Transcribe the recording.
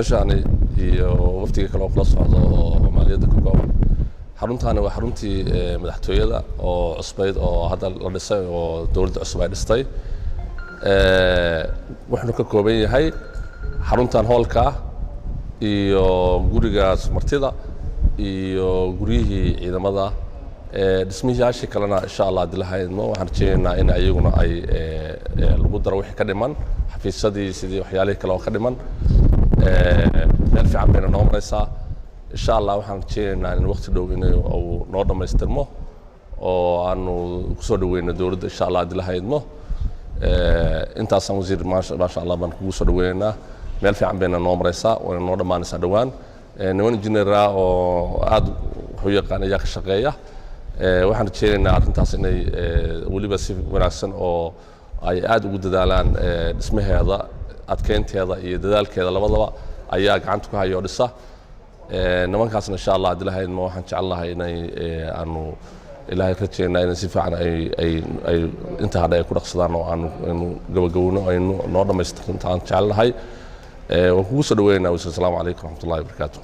meeshaani iyo waftiga kale oo kala socdo oo maaliyadda ka kooban xaruntaani waa xaruntii madaxtooyada oo cusbayd oo hadda la dhisay oo dawladda cusub ay dhistay wuxuu ka kooban yahay xaruntan hoolka iyo gurigaas martida iyo guriyihii ciidamada dhismiyaashii kalena insha Allah dilahaydno waxaan rajaynaynaa in ayaguna ay lagu daro wixii ka dhiman xafiisadii sidii waxyaalihii kale oo ka dhiman meel fiican bayna noo maraysaa insha Allah waxaan rajaynaynaa in waqti dhow inuu noo dhamaystirmo oo aanu ku soo dhaweyno dawladda insha Allah dilahaydno intaasaan wasiir maasha Allah baan kugu soo dhaweynaa meel fiican bayna noo maraysaa oo noo dhamaanaysaa dhawaan niman injineera oo aad wuxuu yaqaan ayaa ka shaqeeya waxaan rajaynaynaa arrintaas inay weliba si wanaagsan oo ay aad ugu dadaalaan dhismaheeda adkeynteeda iyo dadaalkeeda labadaba ayaa gacanta ku haya oo dhisa nimankaasna insha Allah dilahaydmo waxaan jecelnahay inay aanu ilaahay rajaynaa in si fiican ay inta hadda ay ku dhaqsadaan oo aanu gabagabowno aynu noo dhamaystirno intaan jecelnahay waan kugu soo dhaweynaa. Assalaamu calaykum waraxmatullaahi wabarakaatuh.